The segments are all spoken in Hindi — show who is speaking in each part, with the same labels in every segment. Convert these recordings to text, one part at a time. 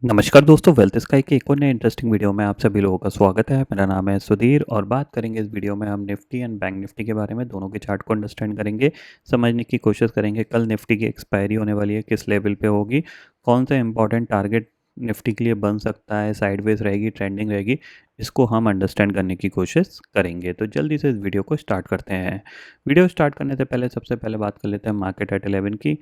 Speaker 1: नमस्कार दोस्तों, वेल्थ स्काई के एक और नए इंटरेस्टिंग वीडियो में आप सभी लोगों का स्वागत है। मेरा नाम है सुधीर और बात करेंगे इस वीडियो में हम निफ्टी एंड बैंक निफ्टी के बारे में। दोनों के चार्ट को अंडरस्टैंड करेंगे, समझने की कोशिश करेंगे कल निफ्टी की एक्सपायरी होने वाली है, किस लेवल पे होगी, कौन सा इंपॉर्टेंट टारगेट निफ्टी के लिए बन सकता है, साइडवेज रहेगी, ट्रेंडिंग रहेगी, इसको हम अंडरस्टैंड करने की कोशिश करेंगे। तो जल्दी से इस वीडियो को स्टार्ट करते हैं। वीडियो स्टार्ट करने से पहले सबसे पहले बात कर लेते हैं मार्केट एट 11 की।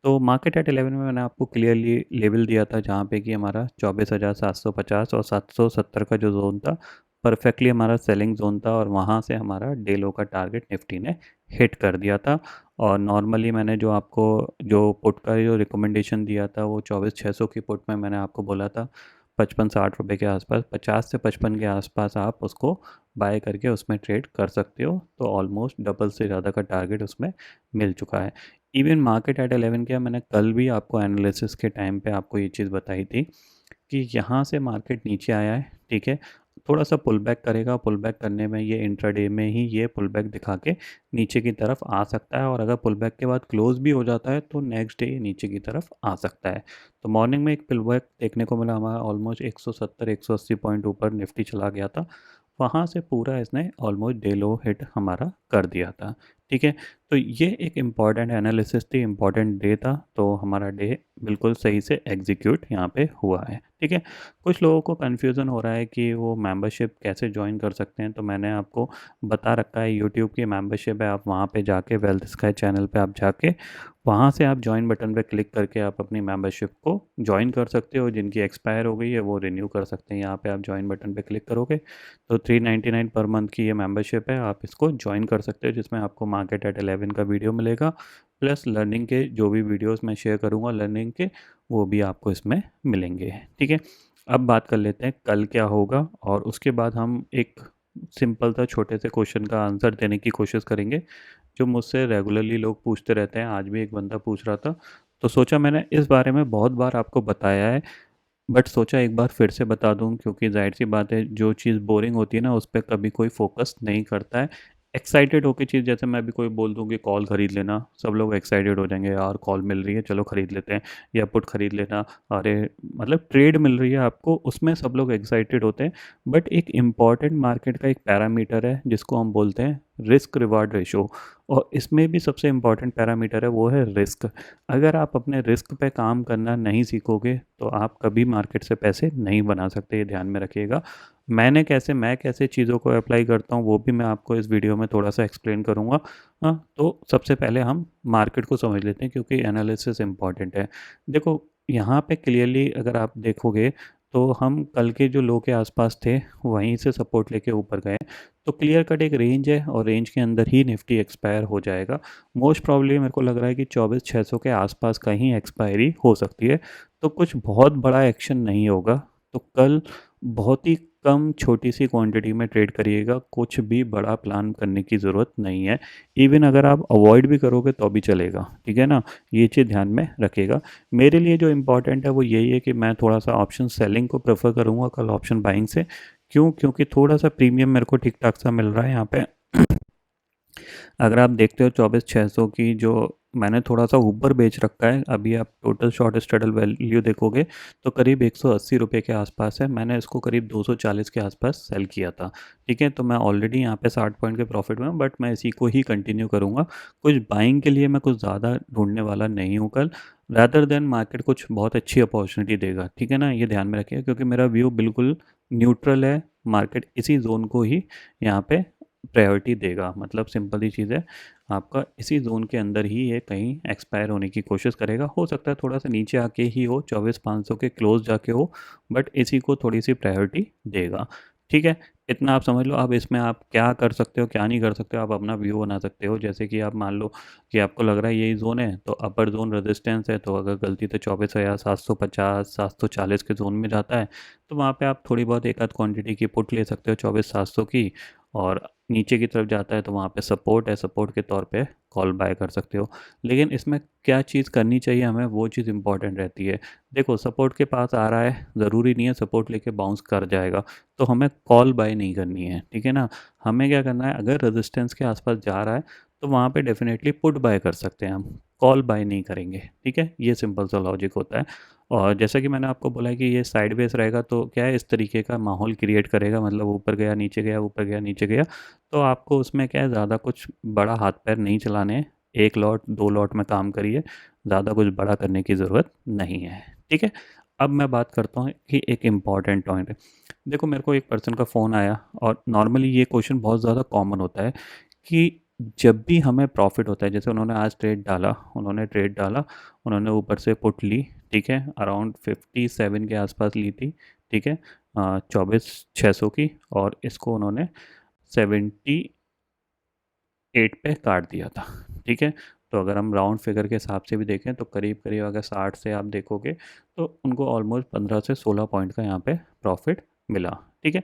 Speaker 1: तो मार्केट एट 11 में मैंने आपको क्लियरली लेवल दिया था, जहाँ पे कि हमारा 24,750 और 770 का जो जोन था, परफेक्टली हमारा सेलिंग जोन था और वहाँ से हमारा डे लो का टारगेट निफ्टी ने हिट कर दिया था। और नॉर्मली मैंने जो आपको जो पुट का जो रिकमेंडेशन दिया था वो 24,600 की पुट में मैंने आपको बोला था 55-60 रुपये के आसपास, 50 से 55 के आसपास आप उसको बाय करके उसमें ट्रेड कर सकते हो। तो ऑलमोस्ट डबल से ज़्यादा का टारगेट उसमें मिल चुका है। इवन मार्केट एट 11 किया मैंने कल भी आपको एनालिसिस के टाइम पे आपको ये चीज़ बताई थी कि यहाँ से मार्केट नीचे आया है, ठीक है, थोड़ा सा पुल बैक करेगा, पुल बैक करने में ये इंट्राडे में ही ये पुल बैक दिखा के नीचे की तरफ आ सकता है। और अगर पुल बैक के बाद क्लोज भी हो जाता है तो नेक्स्ट डे नीचे की तरफ आ सकता है। तो मॉर्निंग में एक पुल बैक देखने को मिला, हमारा ऑलमोस्ट 170-180 पॉइंट ऊपर निफ्टी चला गया था, वहाँ से पूरा इसने ऑलमोस्ट डे लो हिट हमारा कर दिया था, ठीक है। तो ये एक इम्पॉर्टेंट एनालिसिस थी, इम्पॉर्टेंट डे था, तो हमारा डे बिल्कुल सही से एग्जीक्यूट यहाँ पे हुआ है, ठीक है। कुछ लोगों को कन्फ्यूज़न हो रहा है कि वो मेंबरशिप कैसे ज्वाइन कर सकते हैं, तो मैंने आपको बता रखा है यूट्यूब की मेंबरशिप है, आप वहाँ पे जाके वेल्थ स्काई चैनल पे आप जाके वहाँ से आप ज्वाइन बटन पे क्लिक करके आप अपनी मेंबरशिप को ज्वाइन कर सकते हो। जिनकी एक्सपायर हो गई है वो रिन्यू कर सकते हैं। यहाँ पे आप ज्वाइन बटन पे क्लिक करोगे तो 399 पर मंथ की ये मेंबरशिप है, आप इसको ज्वाइन कर सकते हो, जिसमें आपको मार्केट एट 11 का वीडियो मिलेगा, प्लस लर्निंग के जो भी वीडियोस मैं शेयर करूँगा लर्निंग के, वो भी आपको इसमें मिलेंगे, ठीक है। अब बात कर लेते हैं कल क्या होगा और उसके बाद हम एक सिंपल सा छोटे से क्वेश्चन का आंसर देने की कोशिश करेंगे, जो मुझसे रेगुलरली लोग पूछते रहते हैं। आज भी एक बंदा पूछ रहा था, तो सोचा मैंने इस बारे में बहुत बार आपको बताया है, बट सोचा एक बार फिर से बता दूं, क्योंकि जाहिर सी बात है जो चीज़ बोरिंग होती है ना उस पर कभी कोई फोकस नहीं करता है। एक्साइटेड होकर चीज़, जैसे मैं अभी कोई बोल दूं कि कॉल खरीद लेना, सब लोग एक्साइटेड हो जाएंगे, यार कॉल मिल रही है चलो खरीद लेते हैं, या पुट खरीद लेना, अरे मतलब ट्रेड मिल रही है आपको, उसमें सब लोग एक्साइटेड होते हैं। बट एक इम्पॉर्टेंट मार्केट का एक पैरामीटर है जिसको हम बोलते हैं रिस्क रिवार्ड रेशो, और इसमें भी सबसे इम्पॉर्टेंट पैरामीटर है वो है रिस्क। अगर आप अपने रिस्क पे काम करना नहीं सीखोगे तो आप कभी मार्केट से पैसे नहीं बना सकते, ये ध्यान में रखिएगा। मैं कैसे चीज़ों को अप्लाई करता हूँ वो भी मैं आपको इस वीडियो में थोड़ा सा एक्सप्लेन करूँगा। हाँ, तो सबसे पहले हम मार्केट को समझ लेते हैं क्योंकि एनालिसिस इम्पॉर्टेंट है। देखो यहाँ पे क्लियरली अगर आप देखोगे तो हम कल के जो लो के आसपास थे वहीं से सपोर्ट लेके ऊपर गए, तो क्लियर कट एक रेंज है और रेंज के अंदर ही निफ्टी एक्सपायर हो जाएगा। मोस्ट प्रॉब्ली मेरे को लग रहा है कि 24,600 के आसपास का ही एक्सपायरी हो सकती है, तो कुछ बहुत बड़ा एक्शन नहीं होगा। तो कल बहुत ही कम छोटी सी क्वांटिटी में ट्रेड करिएगा, कुछ भी बड़ा प्लान करने की ज़रूरत नहीं है। इवन अगर आप अवॉइड भी करोगे तो भी चलेगा, ठीक है ना, ये चीज़ ध्यान में रखिएगा। मेरे लिए जो इम्पोर्टेंट है वो यही है कि मैं थोड़ा सा ऑप्शन सेलिंग को प्रेफर करूँगा कल ऑप्शन बाइंग से। क्यों? क्योंकि थोड़ा सा प्रीमियम मेरे को ठीक ठाक सा मिल रहा है यहाँ पे। अगर आप देखते हो 24,600 की जो मैंने थोड़ा सा ऊपर बेच रखा है, अभी आप टोटल शॉर्ट स्ट्रेडल वैल्यू देखोगे तो करीब 180 रुपये के आसपास है, मैंने इसको करीब 240 के आसपास सेल किया था, ठीक है। तो मैं ऑलरेडी यहाँ पे 60 पॉइंट के प्रॉफिट में हूँ, बट मैं इसी को ही कंटिन्यू करूँगा। कुछ बाइंग के लिए मैं कुछ ज़्यादा ढूंढने वाला नहीं हूँ कल, रैदर देन मार्केट कुछ बहुत अच्छी अपॉर्चुनिटी देगा, ठीक है ना, ये ध्यान में रखिए, क्योंकि मेरा व्यू बिल्कुल न्यूट्रल है। मार्केट इसी जोन को ही यहाँ पे प्रायोरिटी देगा, मतलब सिंपल ही चीज़ है, आपका इसी जोन के अंदर ही ये कहीं एक्सपायर होने की कोशिश करेगा। हो सकता है थोड़ा सा नीचे आके ही हो, 24,500 के क्लोज जाके हो, बट इसी को थोड़ी सी प्रायोरिटी देगा, ठीक है। इतना आप समझ लो। अब इसमें आप क्या कर सकते हो क्या नहीं कर सकते हो, आप अपना व्यू बना सकते हो। जैसे कि आप मान लो कि आपको लग रहा है यही जोन है, तो अपर जोन रेजिस्टेंस है, तो अगर गलती से 24,750 740 के जोन में जाता है तो वहाँ पे आप थोड़ी बहुत एक आध क्वांटिटी की पुट ले सकते हो 24,700 की, और नीचे की तरफ जाता है तो वहाँ पे सपोर्ट है, सपोर्ट के तौर पे कॉल बाय कर सकते हो। लेकिन इसमें क्या चीज़ करनी चाहिए हमें, वो चीज़ इंपॉर्टेंट रहती है। देखो सपोर्ट के पास आ रहा है, ज़रूरी नहीं है सपोर्ट लेके बाउंस कर जाएगा, तो हमें कॉल बाय नहीं करनी है, ठीक है ना। हमें क्या करना है, अगर रेजिस्टेंस के आसपास जा रहा है तो वहाँ पे डेफिनेटली पुट बाय कर सकते हैं हम, कॉल बाय नहीं करेंगे, ठीक है। ये सिंपल सा लॉजिक होता है। और जैसा कि मैंने आपको बोला है कि ये साइडवेज रहेगा तो क्या है, इस तरीके का माहौल क्रिएट करेगा, मतलब ऊपर गया नीचे गया ऊपर गया नीचे गया। तो आपको उसमें क्या है, ज़्यादा कुछ बड़ा हाथ पैर नहीं चलाने हैं। एक लॉट दो लॉट में काम करिए, ज़्यादा कुछ बड़ा करने की ज़रूरत नहीं है। ठीक है। अब मैं बात करता हूँ कि एक इम्पॉर्टेंट पॉइंट है। देखो, मेरे को एक पर्सन का फ़ोन आया और नॉर्मली ये क्वेश्चन बहुत ज़्यादा कॉमन होता है कि जब भी हमें प्रॉफिट होता है, जैसे उन्होंने आज ट्रेड डाला, उन्होंने ऊपर से पुट ली। ठीक है, अराउंड 57 के आसपास ली थी। ठीक है, 24,600 की, और इसको उन्होंने 78 पे काट दिया था। ठीक है, तो अगर हम राउंड फिगर के हिसाब से भी देखें तो करीब करीब अगर 60 से आप देखोगे तो उनको ऑलमोस्ट 15 से 16 पॉइंट का यहाँ पे प्रॉफिट मिला। ठीक है,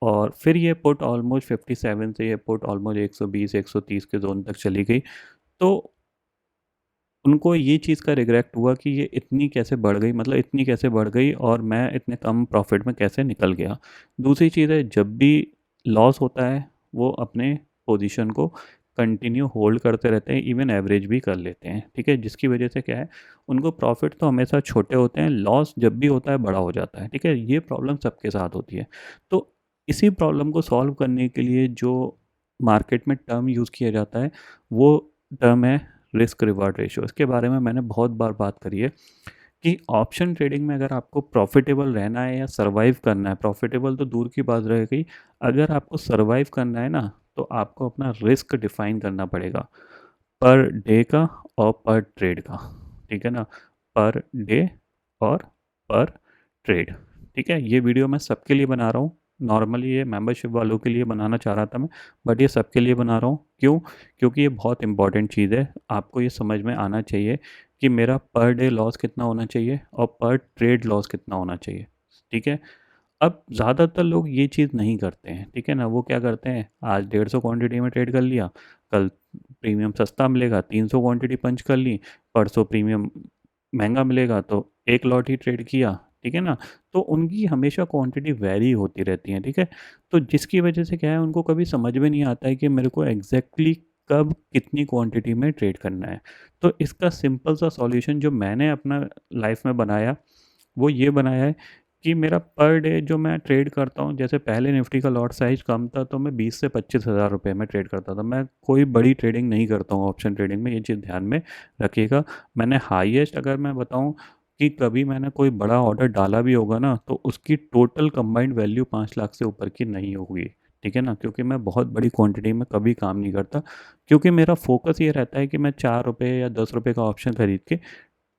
Speaker 1: और फिर ये पुट ऑलमोस्ट 57 से ये पुट ऑलमोस्ट 120 130 के जोन तक चली गई। तो उनको ये चीज़ का रिग्रेट हुआ कि ये इतनी कैसे बढ़ गई, मतलब इतनी कैसे बढ़ गई और मैं इतने कम प्रॉफिट में कैसे निकल गया। दूसरी चीज़ है, जब भी लॉस होता है वो अपने पोजीशन को कंटिन्यू होल्ड करते रहते हैं, इवन एवरेज भी कर लेते हैं। ठीक है, जिसकी वजह से क्या है, उनको प्रॉफिट तो हमेशा छोटे होते हैं, लॉस जब भी होता है बड़ा हो जाता है। ठीक है, ये प्रॉब्लम सबके साथ होती है। तो इसी प्रॉब्लम को सॉल्व करने के लिए जो मार्केट में टर्म यूज़ किया जाता है वो टर्म है रिस्क रिवार्ड रेशियो। इसके बारे में मैंने बहुत बार बात करी है कि ऑप्शन ट्रेडिंग में अगर आपको प्रॉफिटेबल रहना है या सरवाइव करना है, प्रॉफिटेबल तो दूर की बात रह गई, अगर आपको सरवाइव करना है ना, तो आपको अपना रिस्क डिफाइन करना पड़ेगा, पर डे का और पर ट्रेड का। ठीक है ना, पर डे और पर ट्रेड। ठीक है, ये वीडियो मैं सबके लिए बना रहा हूँ। नॉर्मली ये मेंबरशिप वालों के लिए बनाना चाह रहा था मैं, बट ये सबके लिए बना रहा हूँ। क्यों? क्योंकि ये बहुत इंपॉर्टेंट चीज़ है। आपको ये समझ में आना चाहिए कि मेरा पर डे लॉस कितना होना चाहिए और पर ट्रेड लॉस कितना होना चाहिए। ठीक है, अब ज़्यादातर लोग ये चीज़ नहीं करते हैं। ठीक है ना, वो क्या करते हैं, आज 150 क्वांटिटी में ट्रेड कर लिया, कल प्रीमियम सस्ता मिलेगा 300 क्वांटिटी पंच कर ली, परसों प्रीमियम महंगा मिलेगा तो एक लॉट ही ट्रेड किया। ठीक है ना, तो उनकी हमेशा क्वांटिटी वेरी होती रहती है। ठीक है, तो जिसकी वजह से क्या है, उनको कभी समझ में नहीं आता है कि मेरे को एग्जैक्टली कब कितनी क्वांटिटी में ट्रेड करना है। तो इसका सिंपल सा सॉल्यूशन जो मैंने अपना लाइफ में बनाया वो ये बनाया है कि मेरा पर डे जो मैं ट्रेड करता हूँ, जैसे पहले निफ्टी का लॉट साइज कम था तो मैं 20 से 25 हज़ार रुपये में ट्रेड करता था। मैं कोई बड़ी ट्रेडिंग नहीं करता हूँ ऑप्शन ट्रेडिंग में, ये चीज़ ध्यान में रखिएगा। मैंने हाईएस्ट अगर मैं बताऊँ कि कभी मैंने कोई बड़ा ऑर्डर डाला भी होगा ना, तो उसकी टोटल कंबाइंड वैल्यू 5 लाख से ऊपर की नहीं होगी। ठीक है ना, क्योंकि मैं बहुत बड़ी क्वांटिटी में कभी काम नहीं करता, क्योंकि मेरा फोकस ये रहता है कि मैं 4 रुपये या 10 रुपये का ऑप्शन खरीद के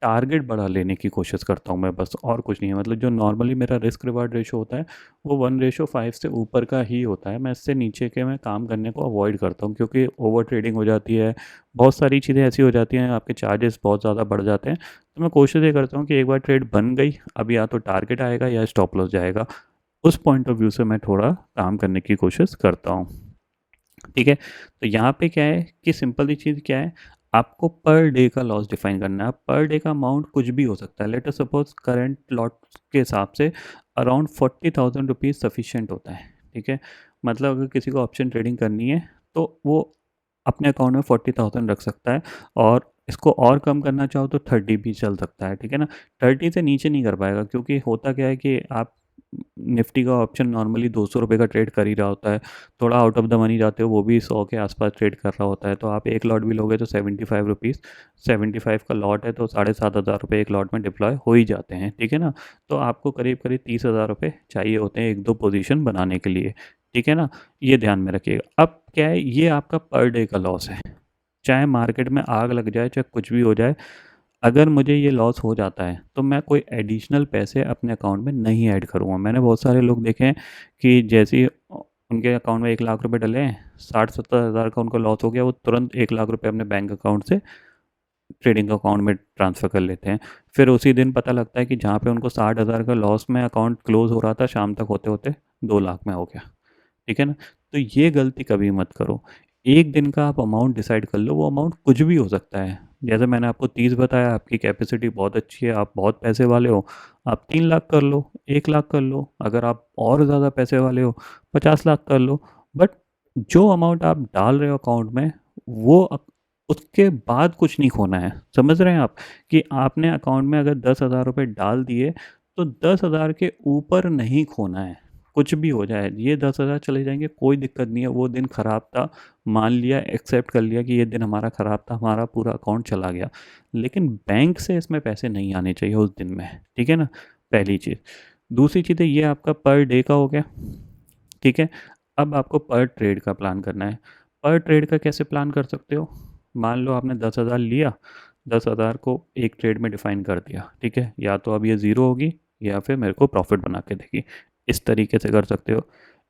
Speaker 1: टारगेट बढ़ा लेने की कोशिश करता हूँ मैं, बस और कुछ नहीं है। मतलब जो नॉर्मली मेरा रिस्क रिवार्ड रेशो होता है वो 1:5 से ऊपर का ही होता है। मैं इससे नीचे के मैं काम करने को अवॉइड करता हूँ, क्योंकि ओवर ट्रेडिंग हो जाती है, बहुत सारी चीज़ें ऐसी हो जाती हैं, आपके चार्जेस बहुत ज़्यादा बढ़ जाते हैं। तो मैं कोशिश ये करता हूँ कि एक बार ट्रेड बन गई, अब या तो टारगेट आएगा या स्टॉप लॉस जाएगा, उस पॉइंट ऑफ व्यू से मैं थोड़ा काम करने की कोशिश करता हूँ। ठीक है, तो यहाँ पे क्या है कि सिंपल सी चीज़ क्या है, आपको पर डे का लॉस डिफाइन करना है। पर डे का अमाउंट कुछ भी हो सकता है। Let us suppose current lot के हिसाब से अराउंड 40,000 रुपीज़ सफिशिएंट होता है। ठीक है, मतलब अगर किसी को ऑप्शन ट्रेडिंग करनी है तो वो अपने अकाउंट में 40,000 रख सकता है, और इसको और कम करना चाहो तो 30 भी चल सकता है। ठीक है ना, 30 से नीचे नहीं कर पाएगा, क्योंकि होता क्या है कि आप निफ्टी का ऑप्शन नॉर्मली 200 रुपये का ट्रेड कर ही रहा होता है, थोड़ा आउट ऑफ द मनी जाते हो वो भी 100 के आसपास ट्रेड कर रहा होता है, तो आप एक लॉट भी लोगे तो 75 रुपीज़, 75 का लॉट है तो 7,500 रुपये एक लॉट में डिप्लॉय हो ही जाते हैं। ठीक है ना, तो आपको करीब करीब 30,000 रुपये चाहिए होते हैं एक दो पोजीशन बनाने के लिए। ठीक है ना, ये ध्यान में रखिएगा। अब क्या है, ये आपका पर डे का लॉस है, चाहे मार्केट में आग लग जाए, चाहे कुछ भी हो जाए, अगर मुझे ये लॉस हो जाता है तो मैं कोई एडिशनल पैसे अपने अकाउंट में नहीं ऐड करूँगा। मैंने बहुत सारे लोग देखे हैं कि जैसे ही उनके अकाउंट में 1 लाख रुपए डले हैं, 60-70 हज़ार का उनको लॉस हो गया, वो तुरंत 1 लाख रुपए अपने बैंक अकाउंट से ट्रेडिंग अकाउंट में ट्रांसफ़र कर लेते हैं। फिर उसी दिन पता लगता है कि जहाँ पे उनको 60 हज़ार का लॉस में अकाउंट क्लोज़ हो रहा था, शाम तक होते होते 2 लाख में हो गया। ठीक है ना? तो ये गलती कभी मत करो। एक दिन का आप अमाउंट डिसाइड कर लो, वो अमाउंट कुछ भी हो सकता है। जैसे मैंने आपको 30 बताया, आपकी कैपेसिटी बहुत अच्छी है, आप बहुत पैसे वाले हो, आप 3 लाख कर लो, 1 लाख कर लो। अगर आप और ज़्यादा पैसे वाले हो, 50 लाख कर लो। बट जो अमाउंट आप डाल रहे हो अकाउंट में, वो उसके बाद कुछ नहीं खोना है। समझ रहे हैं आप? कि आपने अकाउंट में अगर 10,000 रुपये डाल दिए तो 10,000 के ऊपर नहीं खोना है। कुछ भी हो जाए, ये 10,000 चले जाएंगे, कोई दिक्कत नहीं है। वो दिन ख़राब था, मान लिया, एक्सेप्ट कर लिया कि ये दिन हमारा ख़राब था, हमारा पूरा अकाउंट चला गया, लेकिन बैंक से इसमें पैसे नहीं आने चाहिए उस दिन में। ठीक है ना? पहली चीज़। दूसरी चीज़ है, ये आपका पर डे का हो गया। ठीक है। अब आपको पर ट्रेड का प्लान करना है। पर ट्रेड का कैसे प्लान कर सकते हो? मान लो आपने 10,000 लिया, 10,000 को एक ट्रेड में डिफाइन कर दिया। ठीक है, या तो अब ये ज़ीरो होगी या फिर मेरे को प्रॉफिट बना के देगी। इस तरीके से कर सकते हो,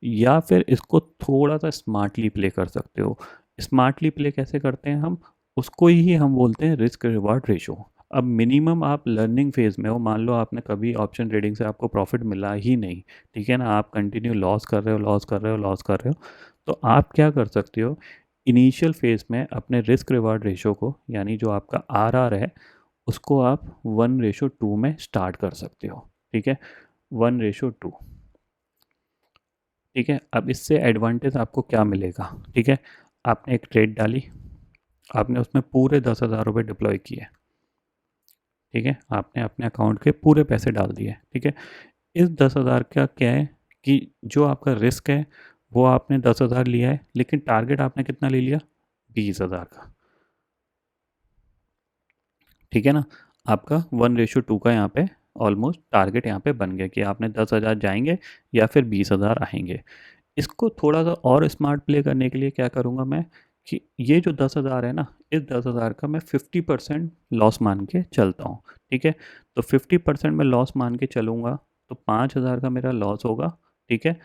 Speaker 1: या फिर इसको थोड़ा सा स्मार्टली प्ले कर सकते हो। स्मार्टली प्ले कैसे करते हैं हम? उसको ही हम बोलते हैं रिस्क रिवार्ड रेशो। अब मिनिमम आप लर्निंग फेज़ में हो, मान लो आपने कभी ऑप्शन ट्रेडिंग से आपको प्रॉफिट मिला ही नहीं, ठीक है ना, आप कंटिन्यू लॉस कर रहे हो, लॉस कर रहे हो, लॉस कर रहे हो, तो आप क्या कर सकते हो? इनिशियल फेज़ में अपने रिस्क रिवार्ड रेशो को, यानी जो आपका आरआर है, उसको आप 1:2 में स्टार्ट कर सकते हो। ठीक है, 1:2। ठीक है, अब इससे एडवांटेज आपको क्या मिलेगा? ठीक है, आपने एक ट्रेड डाली, आपने उसमें पूरे 10,000 रुपये डिप्लॉय किए। ठीक है, आपने अपने अकाउंट के पूरे पैसे डाल दिए। ठीक है, इस 10,000 का क्या है कि जो आपका रिस्क है वो आपने 10,000 लिया है, लेकिन टारगेट आपने कितना ले लिया? 20,000 का। ठीक है ना? आपका 1:2 का यहाँ पे ऑलमोस्ट टारगेट यहाँ पे बन गया कि आपने 10,000 जाएंगे या फिर 20,000 आएंगे। इसको थोड़ा सा और स्मार्ट प्ले करने के लिए क्या करूँगा मैं, कि ये जो 10,000 है ना, इस 10,000 का मैं 50% लॉस मान के चलता हूँ। ठीक है, तो 50% में लॉस मान के चलूँगा तो 5,000 का मेरा लॉस होगा। ठीक है,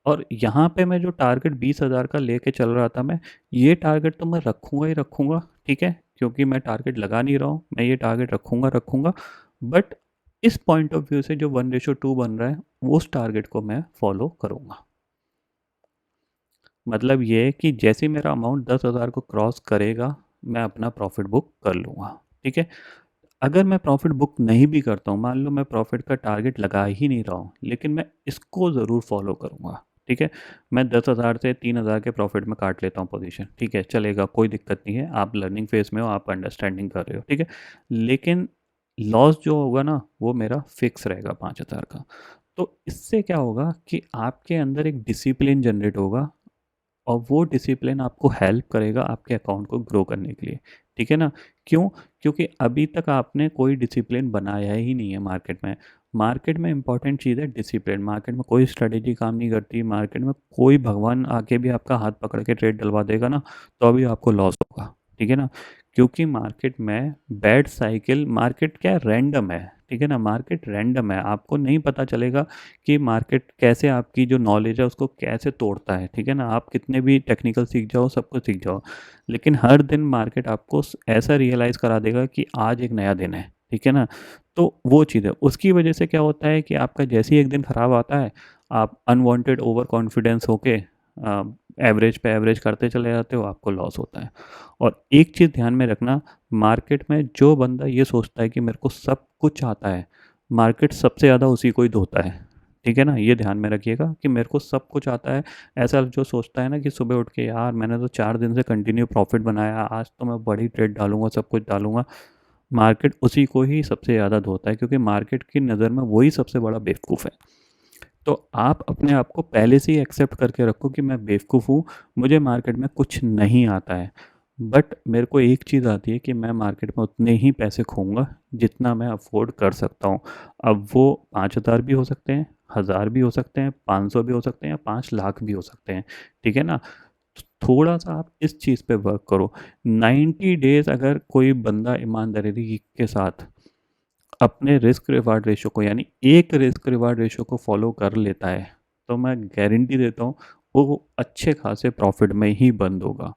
Speaker 1: और यहाँ पे मैं जो टारगेट 20,000 का लेके चल रहा था मैं, ये टारगेट तो मैं रखूँगा ही रखूँगा। ठीक है, क्योंकि मैं टारगेट लगा नहीं रहा हूँ, मैं ये टारगेट रखूँगा रखूँगा। बट इस पॉइंट ऑफ व्यू से जो 1:2 बन रहा है, उस टारगेट को मैं फॉलो करूँगा। मतलब ये है कि जैसे ही मेरा अमाउंट 10,000 को क्रॉस करेगा, मैं अपना प्रॉफिट बुक कर लूँगा। ठीक है, अगर मैं प्रॉफिट बुक नहीं भी करता हूँ, मान लो मैं प्रॉफिट का टारगेट लगा ही नहीं रहा हूँ, लेकिन मैं इसको ज़रूर फॉलो करूँगा। ठीक है, मैं 10,000 से 3,000 के प्रॉफिट में काट लेता हूँ पोजीशन। ठीक है, चलेगा, कोई दिक्कत नहीं है, आप लर्निंग फेज़ में हो, आप अंडरस्टैंडिंग कर रहे हो। ठीक है, लेकिन लॉस जो होगा ना, वो मेरा फिक्स रहेगा 5,000 का। तो इससे क्या होगा कि आपके अंदर एक डिसिप्लिन जनरेट होगा, और वो डिसिप्लिन आपको हेल्प करेगा आपके अकाउंट को ग्रो करने के लिए। ठीक है ना? क्यों? क्योंकि अभी तक आपने कोई डिसिप्लिन बनाया ही नहीं है मार्केट में। मार्केट में इंपॉर्टेंट चीज़ है डिसिप्लिन। मार्केट में कोई स्ट्रेटेजी काम नहीं करती। मार्केट में कोई भगवान आके भी आपका हाथ पकड़ के ट्रेड डलवा देगा ना, तो अभी आपको लॉस होगा। ठीक है ना? क्योंकि मार्केट में बैड साइकिल, मार्केट क्या है, रैंडम है। ठीक है ना? मार्केट रैंडम है, आपको नहीं पता चलेगा कि मार्केट कैसे आपकी जो नॉलेज है उसको कैसे तोड़ता है। ठीक है ना? आप कितने भी टेक्निकल सीख जाओ, सब कुछ सीख जाओ, लेकिन हर दिन मार्केट आपको ऐसा रियलाइज़ करा देगा कि आज एक नया दिन है। ठीक है ना? तो वो चीज़ है, उसकी वजह से क्या होता है कि आपका जैसे ही एक दिन ख़राब आता है, आप अनवांटेड ओवर कॉन्फिडेंस होके एवरेज पे एवरेज करते चले जाते हो, आपको लॉस होता है। और एक चीज़ ध्यान में रखना, मार्केट में जो बंदा ये सोचता है कि मेरे को सब कुछ आता है, मार्केट सबसे ज़्यादा उसी को ही धोता है। ठीक है ना? ये ध्यान में रखिएगा कि मेरे को सब कुछ आता है। ऐसा जो सोचता है ना कि सुबह उठ के, यार मैंने तो 4 दिन से कंटिन्यू प्रॉफिट बनाया, आज तो मैं बड़ी ट्रेड डालूँगा, सब कुछ डालूँगा। मार्केट उसी को ही सबसे ज़्यादा धोता है, क्योंकि मार्केट की नज़र में वही सबसे बड़ा बेवकूफ़ है। तो आप अपने आप को पहले से ही एक्सेप्ट करके रखो कि मैं बेवकूफ़ हूँ, मुझे मार्केट में कुछ नहीं आता है। बट मेरे को एक चीज़ आती है कि मैं मार्केट में उतने ही पैसे खोऊँगा जितना मैं अफ़ोर्ड कर सकता हूँ। अब वो 5,000 भी हो सकते हैं, 1,000 भी हो सकते हैं, 500 भी हो सकते हैं, या 5 लाख भी हो सकते हैं। ठीक है ना? थोड़ा-सा आप इस चीज़ पे वर्क करो। 90 डेज़ अगर कोई बंदा ईमानदारी के साथ अपने रिस्क रिवार्ड रेशो को, यानी एक रिस्क रिवार्ड रेशो को फॉलो कर लेता है, तो मैं गारंटी देता हूँ वो अच्छे खासे प्रॉफिट में ही बंद होगा।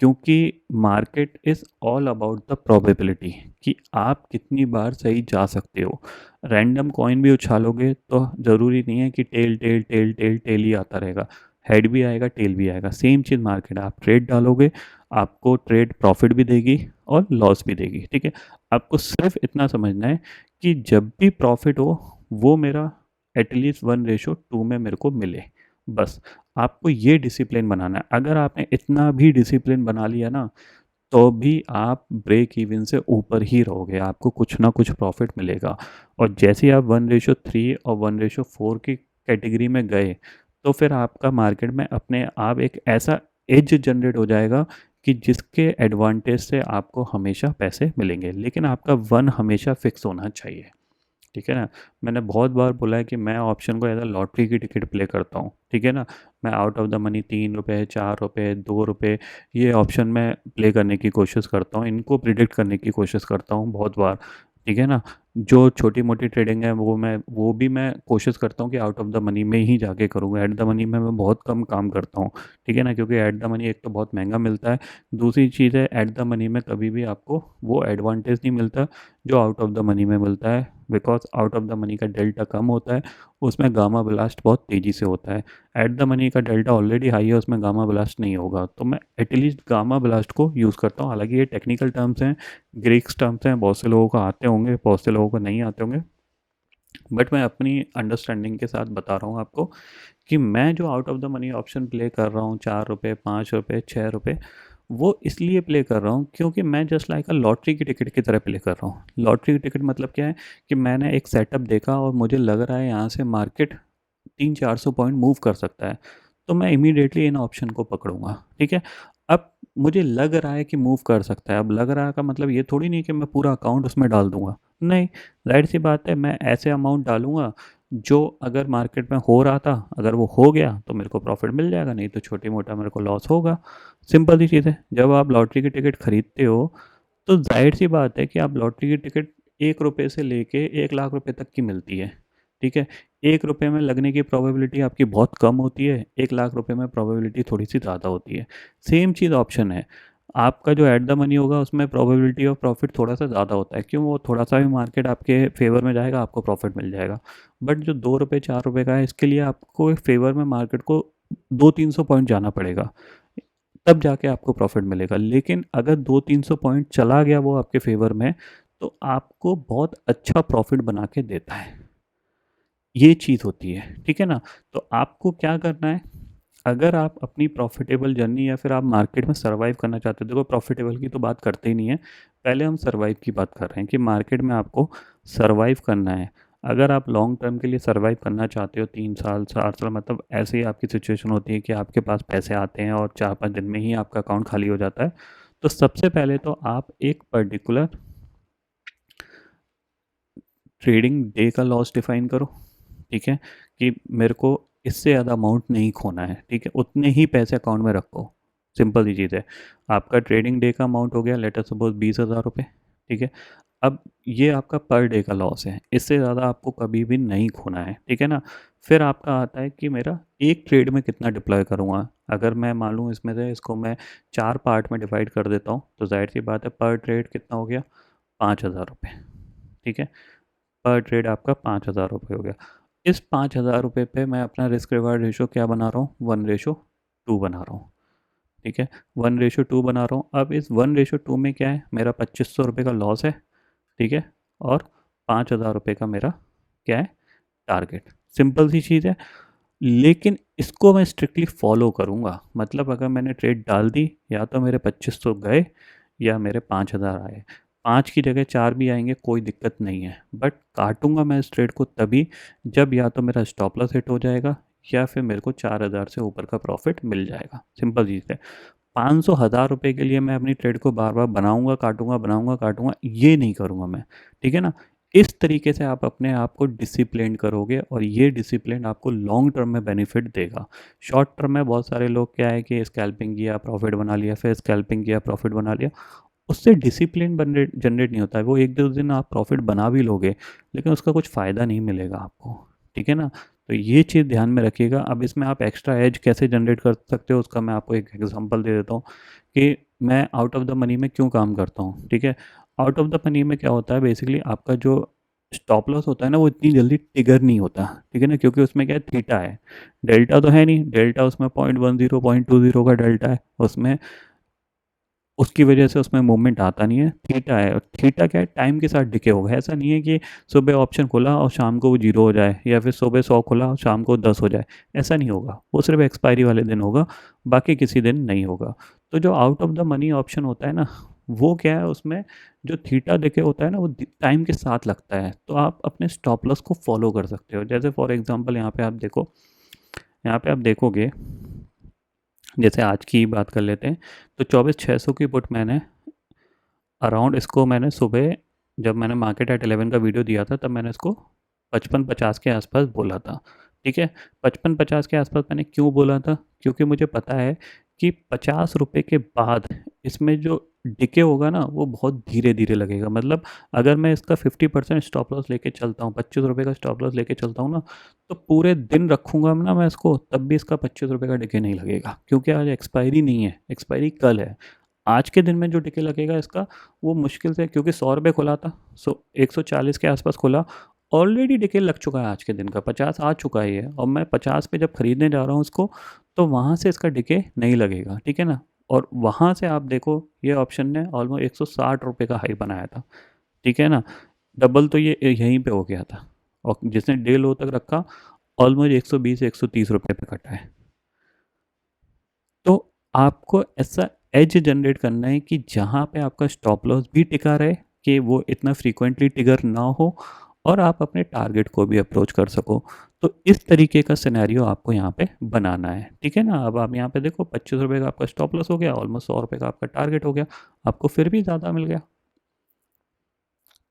Speaker 1: क्योंकि market is all about the probability, कि आप कितनी बार सही जा सकते हो। रैंडम कॉइन भी उछालोगे तो ज़रूरी नहीं है कि tail tail tail tail tail ही आता रहेगा, हेड भी आएगा, टेल भी आएगा। सेम चीज़ मार्केट है, आप ट्रेड डालोगे, आपको ट्रेड प्रॉफिट भी देगी और लॉस भी देगी। ठीक है, आपको सिर्फ इतना समझना है कि जब भी प्रॉफिट हो, वो मेरा एटलीस्ट 1:2 में मेरे को मिले, बस। आपको ये डिसिप्लिन बनाना है। अगर आपने इतना भी डिसिप्लिन बना लिया ना, तो भी आप ब्रेक इवन से ऊपर ही रहोगे, आपको कुछ ना कुछ प्रॉफिट मिलेगा। और जैसे ही आप 1:3 और 1:4 की कैटेगरी में गए, तो फिर आपका मार्केट में अपने आप एक ऐसा एज जनरेट हो जाएगा कि जिसके एडवांटेज से आपको हमेशा पैसे मिलेंगे, लेकिन आपका वन हमेशा फिक्स होना चाहिए। ठीक है ना। मैंने बहुत बार बोला है कि मैं ऑप्शन को एज अ लॉटरी की टिकट प्ले करता हूँ। ठीक है ना। मैं आउट ऑफ द मनी 3 रुपये, 4 रुपये, 2 रुपये, ये ऑप्शन में प्ले करने की कोशिश करता हूँ, इनको प्रिडिक्ट करने की कोशिश करता हूँ बहुत बार। ठीक है ना। जो छोटी मोटी ट्रेडिंग है वो भी मैं कोशिश करता हूँ कि आउट ऑफ द मनी में ही जाके करूँगा। एट द मनी में मैं बहुत कम काम करता हूँ। ठीक है ना, क्योंकि एट द मनी एक तो बहुत महंगा मिलता है, दूसरी चीज़ है एट द मनी में कभी भी आपको वो एडवांटेज नहीं मिलता जो आउट ऑफ द मनी में मिलता है। Because out of the money का डेल्टा कम होता है, उसमें गामा ब्लास्ट बहुत तेज़ी से होता है। एट द मनी का डेल्टा ऑलरेडी हाई है, उसमें गामा ब्लास्ट नहीं होगा, तो मैं एटलीस्ट गामा ब्लास्ट को यूज़ करता हूँ। हालांकि ये टेक्निकल टर्म्स हैं, ग्रीक्स टर्म्स हैं, बहुत से लोगों को आते होंगे, बहुत से लोगों को नहीं आते होंगे, बट मैं अपनी अंडरस्टैंडिंग के साथ बता रहा हूँ आपको कि मैं जो out of the money option play कर रहा हूँ, 4 रुपये, 5 रुपये, 6 रुपये, वो इसलिए प्ले कर रहा हूँ क्योंकि मैं जस्ट लाइक अ लॉटरी की टिकट की तरह प्ले कर रहा हूँ। लॉटरी की टिकट मतलब क्या है कि मैंने एक सेटअप देखा और मुझे लग रहा है यहाँ से मार्केट 300-400 पॉइंट मूव कर सकता है, तो मैं इमीडिएटली इन ऑप्शन को पकड़ूंगा। ठीक है। अब मुझे लग रहा है कि मूव कर सकता है, अब लग रहा का मतलब ये थोड़ी नहीं कि मैं पूरा अकाउंट उसमें डाल दूंगा, नहीं। जाहिर सी बात है, मैं ऐसे अमाउंट डालूंगा जो अगर मार्केट में हो रहा था, अगर वो हो गया तो मेरे को प्रॉफिट मिल जाएगा, नहीं तो छोटी मोटा मेरे को लॉस होगा। सिंपल सी चीज़ है। जब आप लॉटरी की टिकट खरीदते हो तो जाहिर सी बात है कि आप लॉटरी की टिकट 1 रुपये से लेके 1 लाख रुपए तक की मिलती है। ठीक है। 1 रुपये में लगने की प्रोबेबिलिटी आपकी बहुत कम होती है, 1 लाख रुपए में प्रोबेबिलिटी थोड़ी सी ज़्यादा होती है। सेम चीज़ ऑप्शन है, आपका जो एट द मनी होगा उसमें प्रोबेबिलिटी ऑफ प्रॉफिट थोड़ा सा ज़्यादा होता है। क्यों? वो थोड़ा सा भी मार्केट आपके फेवर में जाएगा, आपको प्रॉफिट मिल जाएगा। बट जो 2 रुपये, 4 रुपये का है, इसके लिए आपको फेवर में मार्केट को 200-300 पॉइंट जाना पड़ेगा, तब जाके आपको प्रॉफिट मिलेगा। लेकिन अगर 200-300 पॉइंट चला गया वो आपके फेवर में, तो आपको बहुत अच्छा प्रॉफिट बना के देता है। ये चीज़ होती है। ठीक है ना। तो आपको क्या करना है, अगर आप अपनी प्रॉफिटेबल जर्नी या फिर आप मार्केट में सर्वाइव करना चाहते हो, देखो प्रॉफिटेबल की तो बात करते ही नहीं है, पहले हम सर्वाइव की बात कर रहे हैं कि मार्केट में आपको सर्वाइव करना है। अगर आप लॉन्ग टर्म के लिए सर्वाइव करना चाहते हो, 3 साल, 4 साल, मतलब ऐसे ही आपकी सिचुएशन होती है कि आपके पास पैसे आते हैं और 4-5 दिन में ही आपका अकाउंट खाली हो जाता है, तो सबसे पहले तो आप एक पर्टिकुलर ट्रेडिंग डे का लॉस डिफाइन करो। ठीक है। कि मेरे को इससे ज़्यादा अमाउंट नहीं खोना है। ठीक है। उतने ही पैसे अकाउंट में रखो। सिंपल सी चीज़ है। आपका ट्रेडिंग डे का अमाउंट हो गया लेट अस सपोज 20,000 रुपये। ठीक है। अब ये आपका पर डे का लॉस है, इससे ज़्यादा आपको कभी भी नहीं खोना है। ठीक है ना। फिर आपका आता है कि मेरा एक ट्रेड में कितना डिप्लॉय करूँगा। अगर मैं मान लूँ इसमें से इसको मैं 4 पार्ट में डिवाइड कर देता हूँ, तो जाहिर सी बात है पर ट्रेड कितना हो गया, 5,000 रुपये। ठीक है। पर ट्रेड आपका 5,000 रुपये हो गया। इस 5,000 रुपये पे मैं अपना रिस्क रिवार्ड रेशो क्या बना रहा हूँ, 1:2 बना रहा हूँ। ठीक है। 1:2 बना रहा हूँ। अब इस 1:2 में क्या है, मेरा 2,500 रुपये का लॉस है। ठीक है। और 5,000 रुपये का मेरा क्या है, टारगेट। सिंपल सी चीज़ है। लेकिन इसको मैं स्ट्रिक्टली फॉलो करूँगा, मतलब अगर मैंने ट्रेड डाल दी, या तो मेरे 2,500 गए या मेरे 5,000 आए। 5 की जगह 4 भी आएंगे, कोई दिक्कत नहीं है, बट काटूंगा मैं इस ट्रेड को तभी जब या तो मेरा स्टॉप लॉस हिट हो जाएगा या फिर मेरे को 4,000 से ऊपर का प्रॉफिट मिल जाएगा। सिंपल चीज़ है। 500 हज़ार रुपये के लिए मैं अपनी ट्रेड को बार बार बनाऊंगा काटूंगा, बनाऊंगा काटूंगा, ये नहीं करूंगा मैं। ठीक है ना। इस तरीके से आप अपने आप को डिसिप्लिन करोगे और ये डिसिप्लिन आपको लॉन्ग टर्म में बेनिफिट देगा। शॉर्ट टर्म में बहुत सारे लोग क्या है कि स्कैल्पिंग किया प्रॉफिट बना लिया, फिर स्कैल्पिंग किया प्रॉफिट बना लिया, उससे डिसिप्लिन जनरेट नहीं होता है। वो एक दो दिन आप प्रॉफिट बना भी लोगे, लेकिन उसका कुछ फ़ायदा नहीं मिलेगा आपको। ठीक है ना। तो ये चीज़ ध्यान में रखिएगा। अब इसमें आप एक्स्ट्रा एज कैसे जनरेट कर सकते हो, उसका मैं आपको एक एग्जांपल दे देता हूँ कि मैं आउट ऑफ द मनी में क्यों काम करता हूँ। ठीक है। आउट ऑफ द मनी में क्या होता है, बेसिकली आपका जो स्टॉप लॉस होता है ना, वो इतनी जल्दी ट्रिगर नहीं होता। ठीक है ना, क्योंकि उसमें क्या है, थीटा है, डेल्टा तो है नहीं। डेल्टा उसमें 0.10, 0.20 का डेल्टा है उसमें। उसकी वजह से उसमें मूवमेंट आता नहीं है। थीटा है, और थीटा क्या है, टाइम के साथ डिके होगा। ऐसा नहीं है कि सुबह ऑप्शन खुला और शाम को वो जीरो हो जाए, या फिर सुबह 100 खुला और शाम को 10 हो जाए। ऐसा नहीं होगा, वो सिर्फ एक्सपायरी वाले दिन होगा, बाकी किसी दिन नहीं होगा। तो जो out of the money option होता है ना, वो क्या है, उसमें जो थीटा डिके होता है ना, वो टाइम के साथ लगता है। तो आप अपने स्टॉप लॉस को फॉलो कर सकते हो। जैसे फॉर एग्जांपल यहाँ पे आप देखो, यहाँ पे आप देखोगे, जैसे आज की बात कर लेते हैं, तो 24,600 की पुट मैंने अराउंड, इसको मैंने सुबह जब मैंने मार्केट एट 11 का वीडियो दिया था, तब मैंने इसको 55-50 के आसपास बोला था। ठीक है, 55-50 के आसपास मैंने क्यों बोला था, क्योंकि मुझे पता है कि 50 रुपये के बाद इसमें जो डिके होगा ना, वो बहुत धीरे धीरे लगेगा। मतलब अगर मैं इसका 50% स्टॉप लॉस लेके चलता हूँ, 25 रुपये का स्टॉप लॉस लेके चलता हूँ ना, तो पूरे दिन रखूँगा ना मैं इसको, तब भी इसका 25 रुपये का डिके नहीं लगेगा, क्योंकि आज एक्सपायरी नहीं है, एक्सपायरी कल है। आज के दिन में जो टिके लगेगा इसका, वो मुश्किल से, क्योंकि 100 रुपये खुला था, 140 के आसपास खुला, ऑलरेडी टिके लग चुका है। आज के दिन का 50 आ चुका ही है, और मैं 50 पे जब खरीदने जा रहा हूँ इसको, तो वहाँ से इसका टिके नहीं लगेगा। ठीक है ना, और वहाँ से आप देखो, ये ऑप्शन ने ऑलमोस्ट 160 रुपये का हाई बनाया था। ठीक है ना, डबल तो ये यहीं पे हो गया था, और जिसने डे लो तक रखा, ऑलमोस्ट 120-130 रुपये पे कटा है। तो आपको ऐसा एज जनरेट करना है कि जहाँ पे आपका स्टॉप लॉस भी टिका रहे, कि वो इतना फ्रीक्वेंटली ट्रिगर ना हो, और आप अपने टारगेट को भी अप्रोच कर सको। तो इस तरीके का सिनेरियो आपको यहाँ पे बनाना है। ठीक है ना, अब आप यहाँ पे देखो, 25 रुपये का आपका स्टॉप लॉस हो गया, ऑलमोस्ट 100 रुपये का आपका टारगेट हो गया, आपको फिर भी ज़्यादा मिल गया।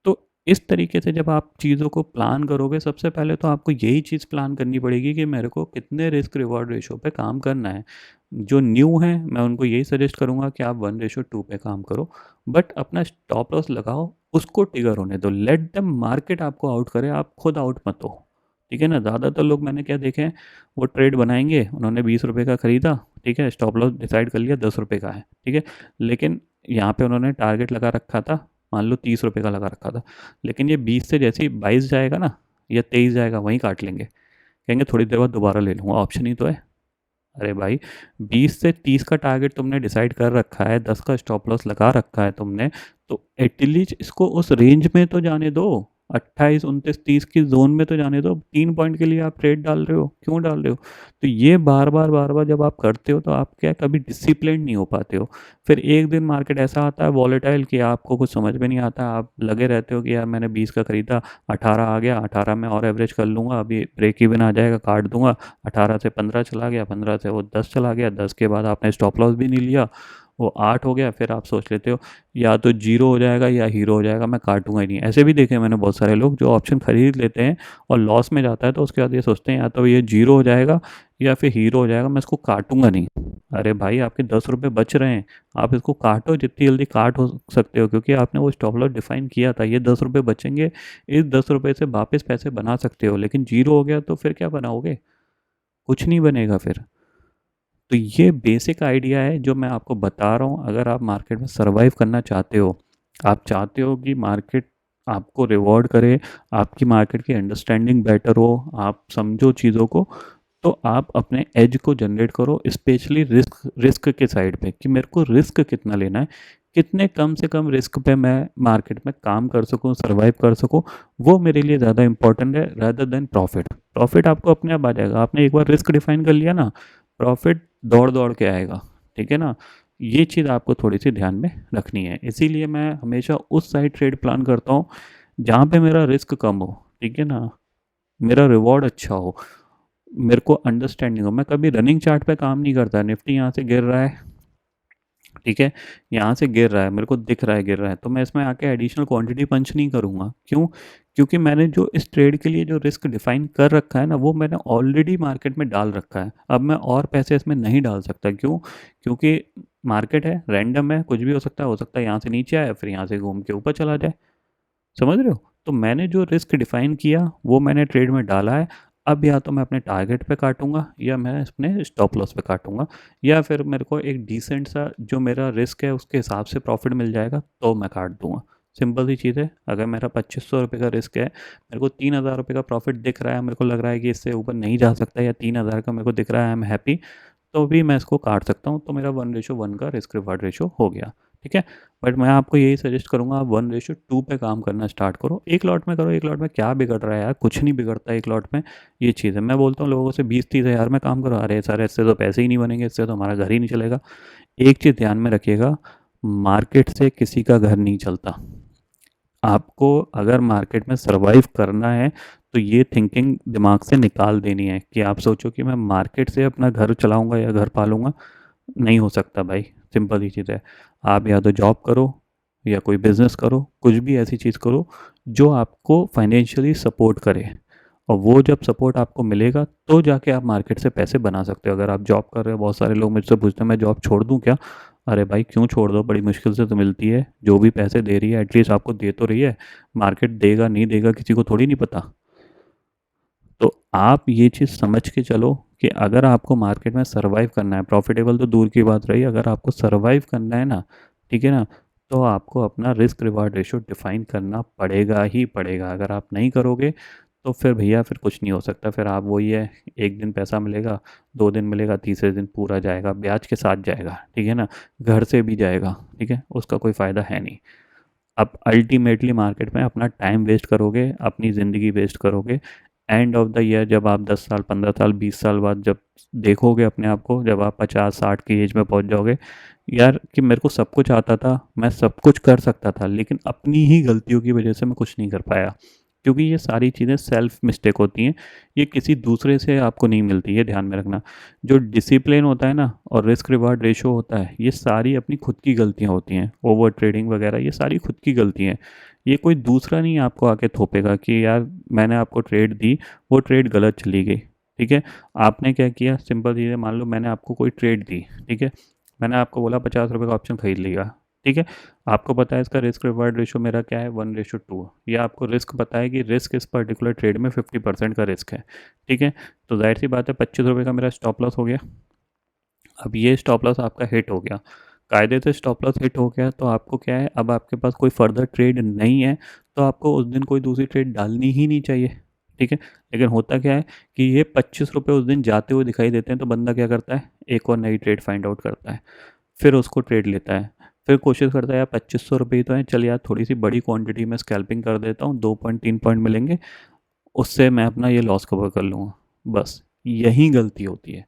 Speaker 1: तो इस तरीके से जब आप चीज़ों को प्लान करोगे, सबसे पहले तो आपको यही चीज़ प्लान करनी पड़ेगी कि मेरे को कितने रिस्क रिवॉर्ड रेशो पे काम करना है। जो न्यू हैं, मैं उनको यही सजेस्ट करूँगा कि आप 1:2 पे काम करो, बट अपना स्टॉप लॉस लगाओ, उसको ट्रिगर होने दो, लेट द मार्केट आपको आउट करे, आप खुद आउट मत हो। ठीक है ना, ज़्यादातर लोग मैंने क्या देखे हैं, वो ट्रेड बनाएंगे, उन्होंने 20 रुपये का ख़रीदा, ठीक है, स्टॉप लॉस डिसाइड कर लिया 10 रुपये का है, ठीक है, लेकिन यहाँ पे उन्होंने टारगेट लगा रखा था, मान लो 30 रुपये का लगा रखा था, लेकिन ये 20 से जैसे ही 22 जाएगा ना, या 23 जाएगा, वहीं काट लेंगे, कहेंगे थोड़ी देर बाद दोबारा ले लूँगा, ऑप्शन ही तो है। अरे भाई, 20 से 30 का टारगेट तुमने डिसाइड कर रखा है, 10 का स्टॉप लॉस लगा रखा है तुमने, तो एटलीस्ट इसको उस रेंज में तो जाने दो, 28, 29, 30 की जोन में तो जाने दो। 3 पॉइंट के लिए आप ट्रेड डाल रहे हो, क्यों डाल रहे हो? तो ये बार बार जब आप करते हो, तो आप क्या कभी डिसिप्लिन नहीं हो पाते हो। फिर एक दिन मार्केट ऐसा आता है वॉलेटाइल कि आपको कुछ समझ में नहीं आता, आप लगे रहते हो कि यार मैंने 20 का खरीदा, 18 आ गया, 18 में और एवरेज कर लूँगा, अभी ब्रेक इवन आ जाएगा, काट दूंगा, 18 से 15 चला गया, 15 से वो 10 चला गया, 10 के बाद आपने स्टॉप लॉस भी नहीं लिया, वो 8 हो गया, फिर आप सोच लेते हो या तो जीरो हो जाएगा या हीरो हो जाएगा, मैं काटूंगा ही नहीं। ऐसे भी देखे मैंने बहुत सारे लोग जो ऑप्शन खरीद लेते हैं और लॉस में जाता है, तो उसके बाद ये सोचते हैं या तो ये जीरो हो जाएगा या फिर हीरो हो जाएगा, मैं इसको काटूंगा नहीं। अरे भाई, आपके 10 रुपये बच रहे हैं, आप इसको काटो, जितनी जल्दी काट हो सकते हो, क्योंकि आपने वो स्टॉप लॉस डिफाइन किया था। ये 10 रुपये बचेंगे, इस 10 रुपये से वापस पैसे बना सकते हो, लेकिन जीरो हो गया तो फिर क्या बनाओगे? कुछ नहीं बनेगा फिर। तो ये बेसिक आइडिया है जो मैं आपको बता रहा हूँ। अगर आप मार्केट में सर्वाइव करना चाहते हो, आप चाहते हो कि मार्केट आपको रिवॉर्ड करे, आपकी मार्केट की अंडरस्टैंडिंग बेटर हो, आप समझो चीज़ों को, तो आप अपने एज को जनरेट करो, स्पेशली रिस्क रिस्क के साइड पे, कि मेरे को रिस्क कितना लेना है, कितने कम से कम रिस्क पे मैं मार्केट में काम कर सकूं, सर्वाइव कर सकूं, वो मेरे लिए ज़्यादा इंपॉर्टेंट है रादर देन प्रॉफिट। प्रॉफिट आपको अपने आप आ जाएगा, आपने एक बार रिस्क डिफाइन कर लिया ना, प्रॉफिट दौड़ दौड़ के आएगा। ठीक है ना, ये चीज़ आपको थोड़ी सी ध्यान में रखनी है। इसीलिए मैं हमेशा उस साइड ट्रेड प्लान करता हूँ जहाँ पे मेरा रिस्क कम हो। ठीक है ना, मेरा रिवॉर्ड अच्छा हो, मेरे को अंडरस्टैंडिंग हो। मैं कभी रनिंग चार्ट पे काम नहीं करता, निफ्टी यहाँ से गिर रहा है, ठीक है, यहाँ से गिर रहा है, मेरे को दिख रहा है गिर रहा है, तो मैं इसमें आके एडिशनल क्वांटिटी पंच नहीं करूँगा। क्यों? क्योंकि मैंने जो इस ट्रेड के लिए जो रिस्क डिफाइन कर रखा है ना, वो मैंने ऑलरेडी मार्केट में डाल रखा है। अब मैं और पैसे इसमें नहीं डाल सकता। क्यों? क्योंकि मार्केट है, रैंडम है, कुछ भी हो सकता है यहाँ से नीचे आए, फिर यहाँ से घूम के ऊपर चला जाए। समझ रहे हो? तो मैंने जो रिस्क डिफाइन किया, वो मैंने ट्रेड में डाला है। अब या तो मैं अपने टारगेट पे काटूंगा, या मैं अपने स्टॉप लॉस पे काटूंगा, या फिर मेरे को एक डिसेंट सा जो मेरा रिस्क है उसके हिसाब से प्रॉफिट मिल जाएगा, तो मैं काट दूंगा। सिंपल सी चीज़ है। अगर मेरा 2500 रुपये का रिस्क है, मेरे को 3000 रुपये का प्रॉफिट दिख रहा है, मेरे को लग रहा है कि इससे ऊपर नहीं जा सकता, या 3000 का मेरे को दिख रहा है, आई एम हैप्पी, तो भी मैं इसको काट सकता हूँ। तो मेरा 1:1 का रिस्क रिवार्ड रेशो हो गया। ठीक है। बट मैं आपको यही सजेस्ट करूँगा, आप 1:2 पे काम करना स्टार्ट करो। एक लॉट में करो, एक लॉट में क्या बिगड़ रहा है यार, कुछ नहीं बिगड़ता एक लॉट में। ये चीज़ है, मैं बोलता हूँ लोगों से 20-30 हज़ार में काम करो, अरे सर इससे तो पैसे ही नहीं बनेंगे, इससे तो हमारा घर ही नहीं चलेगा। एक चीज़ ध्यान में रखिएगा, मार्केट से किसी का घर नहीं चलता। आपको अगर मार्केट में सरवाइव करना है तो ये थिंकिंग दिमाग से निकाल देनी है कि आप सोचो कि मैं मार्केट से अपना घर चलाऊंगा या घर पालूंगा। नहीं हो सकता भाई, सिंपल ही चीज़ है। आप या तो जॉब करो या कोई बिजनेस करो, कुछ भी ऐसी चीज़ करो जो आपको फाइनेंशियली सपोर्ट करे। और वो जब सपोर्ट आपको मिलेगा तो जाके आप मार्केट से पैसे बना सकते हो। अगर आप जॉब कर रहे हो, बहुत सारे लोग मुझसे पूछते हैं मैं जॉब छोड़ दूं क्या। अरे भाई क्यों छोड़ दो, बड़ी मुश्किल से तो मिलती है, जो भी पैसे दे रही है एटलीस्ट आपको दे तो रही है। मार्केट देगा नहीं देगा किसी को थोड़ी नहीं पता। तो आप ये चीज़ समझ के चलो कि अगर आपको मार्केट में सरवाइव करना है, प्रॉफिटेबल तो दूर की बात रही, अगर आपको सरवाइव करना है ना, ठीक है ना, तो आपको अपना रिस्क रिवार्ड रेशो डिफाइन करना पड़ेगा ही पड़ेगा। अगर आप नहीं करोगे तो फिर भैया फिर कुछ नहीं हो सकता। फिर आप वही है, एक दिन पैसा मिलेगा, 2 दिन मिलेगा, तीसरे दिन पूरा जाएगा, ब्याज के साथ जाएगा, ठीक है ना, घर से भी जाएगा, ठीक है, उसका कोई फ़ायदा है नहीं। आप अल्टीमेटली मार्केट में अपना टाइम वेस्ट करोगे, अपनी ज़िंदगी वेस्ट करोगे। एंड ऑफ द ईयर जब आप 10 साल, 15 साल, 20 साल बाद जब देखोगे अपने आप को, जब आप 50-60 की एज में पहुंच जाओगे, यार कि मेरे को सब कुछ आता था, मैं सब कुछ कर सकता था, लेकिन अपनी ही गलतियों की वजह से मैं कुछ नहीं कर पाया। क्योंकि ये सारी चीज़ें सेल्फ मिस्टेक होती हैं, ये किसी दूसरे से आपको नहीं मिलती, ये ध्यान में रखना। जो डिसिप्लिन होता है ना और रिस्क रिवार्ड रेशो होता है, ये सारी अपनी खुद की गलतियाँ होती हैं। ओवर ट्रेडिंग वगैरह ये सारी खुद की गलती हैं। ये कोई दूसरा नहीं आपको आके थोपेगा कि यार मैंने आपको ट्रेड दी, वो ट्रेड गलत चली गई, ठीक है। आपने क्या किया, सिंपल चीज़ है, मान लो मैंने आपको कोई ट्रेड दी, ठीक है, मैंने आपको बोला 50 रुपये का ऑप्शन खरीद लिया, ठीक है। आपको पता है इसका रिस्क रिवार्ड रेशो मेरा क्या है, 1:2। ये आपको रिस्क पता है कि रिस्क इस पर्टिकुलर ट्रेड में 50% का रिस्क है, ठीक है। तो जाहिर सी बात है 25 रुपये का मेरा स्टॉप लॉस हो गया। अब ये स्टॉप लॉस आपका हिट हो गया, कायदे से स्टॉप लॉस हिट हो गया, तो आपको क्या है, अब आपके पास कोई फर्दर ट्रेड नहीं है, तो आपको उस दिन कोई दूसरी ट्रेड डालनी ही नहीं चाहिए, ठीक है। लेकिन होता क्या है कि ये 25 रुपये उस दिन जाते हुए दिखाई देते हैं, तो बंदा क्या करता है, एक और नई ट्रेड फाइंड आउट करता है, फिर उसको ट्रेड लेता है, फिर कोशिश करता है यार 2500 रुपये ही तो है, चल यार थोड़ी सी बड़ी क्वांटिटी में स्कैल्पिंग कर देता हूँ, 2 पॉइंट 3 पॉइंट मिलेंगे, उससे मैं अपना ये लॉस कवर कर लूँगा। बस यही गलती होती है,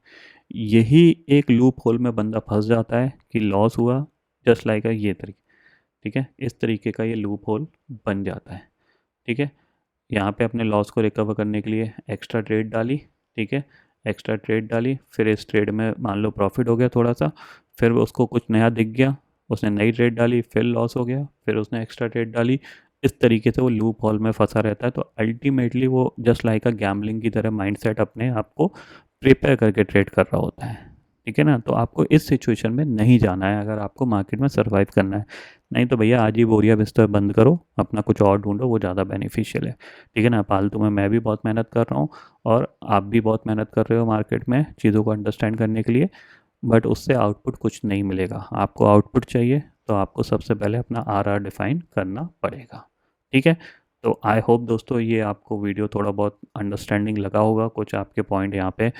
Speaker 1: यही एक लूप होल में बंदा फंस जाता है कि लॉस हुआ, जस्ट लाइक ये तरीके, ठीक है, इस तरीके का ये लूप होल बन जाता है, ठीक है। यहाँ पे अपने लॉस को रिकवर करने के लिए एक्स्ट्रा ट्रेड डाली, ठीक है, एक्स्ट्रा ट्रेड डाली, फिर इस ट्रेड में मान लो प्रॉफिट हो गया थोड़ा सा, फिर उसको कुछ नया दिख गया, उसने नई ट्रेड डाली, फिर लॉस हो गया, फिर उसने एक्स्ट्रा ट्रेड डाली। इस तरीके से वो लूप हॉल में फंसा रहता है। तो अल्टीमेटली वो जस्ट लाइक अ गैम्बलिंग की तरह माइंडसेट अपने आप को प्रिपेयर करके ट्रेड कर रहा होता है, ठीक है ना। तो आपको इस सिचुएशन में नहीं जाना है अगर आपको मार्केट में सर्वाइव करना है। नहीं तो भैया आज ही बोरिया बिस्तर बंद करो, अपना कुछ और ढूंढो, वो ज़्यादा बेनिफिशियल है, ठीक है ना। फालतू में मैं भी बहुत मेहनत कर रहा हूँ और आप भी बहुत मेहनत कर रहे हो मार्केट में चीज़ों को अंडरस्टैंड करने के लिए, बट उससे आउटपुट कुछ नहीं मिलेगा। आपको आउटपुट चाहिए तो आपको सबसे पहले अपना आर डिफाइन करना पड़ेगा, ठीक है। तो आई होप दोस्तों ये आपको वीडियो थोड़ा बहुत अंडरस्टैंडिंग लगा होगा, कुछ आपके पॉइंट यहाँ पे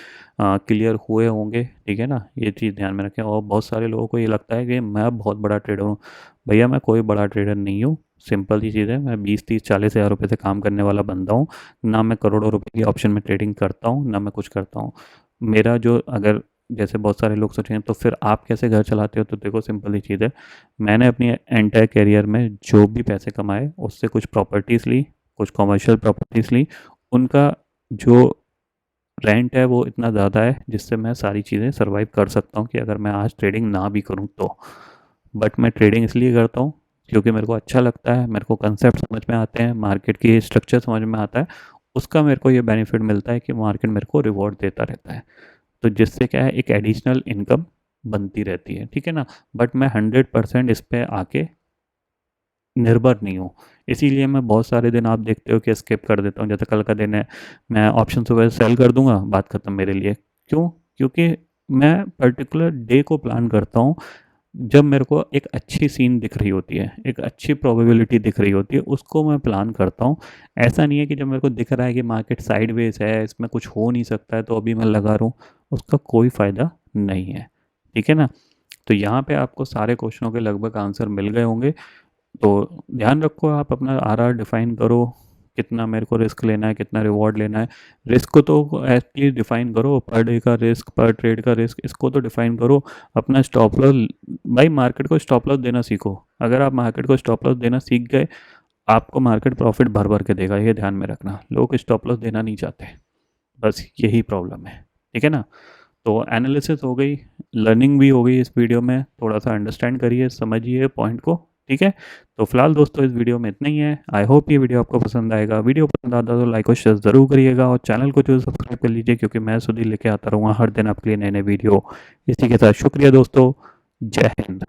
Speaker 1: क्लियर हुए होंगे, ठीक है ना। ये चीज़ ध्यान में रखें। और बहुत सारे लोगों को ये लगता है कि मैं बहुत बड़ा ट्रेडर हूँ। भैया मैं कोई बड़ा ट्रेडर नहीं हूँ, सिंपल सी चीज़ है, मैं 20-30-40 हज़ार रुपये से काम करने वाला बंदा हूँ। ना मैं करोड़ों रुपए की ऑप्शन में ट्रेडिंग करता हूँ, ना मैं कुछ करता हूँ। मेरा जो अगर जैसे बहुत सारे लोग सोचेंगे तो फिर आप कैसे घर चलाते हो, तो देखो सिंपल ही चीज़ है, मैंने अपनी एंटायर करियर में जो भी पैसे कमाए उससे कुछ प्रॉपर्टीज़ ली, कुछ कमर्शियल प्रॉपर्टीज़ ली, उनका जो रेंट है वो इतना ज़्यादा है जिससे मैं सारी चीज़ें सर्वाइव कर सकता हूँ कि अगर मैं आज ट्रेडिंग ना भी करूँ तो। बट मैं ट्रेडिंग इसलिए करता हूँ क्योंकि मेरे को अच्छा लगता है, मेरे को कंसेप्ट समझ में आते हैं, मार्केट की स्ट्रक्चर समझ में आता है, उसका मेरे को ये बेनिफिट मिलता है कि मार्केट मेरे को रिवॉर्ड देता रहता है। तो जिससे क्या है, एक एडिशनल इनकम बनती रहती है, ठीक है ना। बट मैं 100% इस पे आके निर्भर नहीं हूँ, इसीलिए मैं बहुत सारे दिन आप देखते हो कि स्किप कर देता हूँ। जैसे कल का दिन है, मैं ऑप्शन सुबह सेल कर दूंगा, बात खत्म मेरे लिए। क्यों? क्योंकि मैं पर्टिकुलर डे को प्लान करता हूँ जब मेरे को एक अच्छी सीन दिख रही होती है, एक अच्छी प्रोबेबिलिटी दिख रही होती है, उसको मैं प्लान करता हूँ। ऐसा नहीं है कि जब मेरे को दिख रहा है कि मार्केट साइडवेज है, इसमें कुछ हो नहीं सकता है, तो अभी मैं लगा रहा हूँ, उसका कोई फ़ायदा नहीं है, ठीक है ना। तो यहाँ पे आपको सारे क्वेश्चनों के लगभग आंसर मिल गए होंगे। तो ध्यान रखो, आप अपना आरआर डिफाइन करो, कितना मेरे को रिस्क लेना है, कितना रिवॉर्ड लेना है। रिस्क को तो एटलीस्ट डिफाइन करो, पर डे का रिस्क, पर ट्रेड का रिस्क, इसको तो डिफाइन करो। अपना स्टॉप लॉस, भाई मार्केट को स्टॉप लॉस देना सीखो। अगर आप मार्केट को स्टॉप लॉस देना सीख गए, आपको मार्केट प्रॉफिट भर भर के देगा, ये ध्यान में रखना। लोग स्टॉप लॉस देना नहीं चाहते, बस यही प्रॉब्लम है। ठीक है ना। तो एनालिसिस हो गई, लर्निंग भी हो गई इस वीडियो में, थोड़ा सा अंडरस्टैंड करिए, समझिए पॉइंट को। ठीक है। तो फिलहाल दोस्तों इस वीडियो में इतना ही है। आई होप ये वीडियो आपको पसंद आएगा। वीडियो पसंद आता तो लाइक और शेयर ज़रूर करिएगा, और चैनल को जो सब्सक्राइब कर लीजिए, क्योंकि मैं सुधीर लेके आता रहूँगा हर दिन आपके लिए नए नए वीडियो। इसी के साथ शुक्रिया दोस्तों। जय हिंद।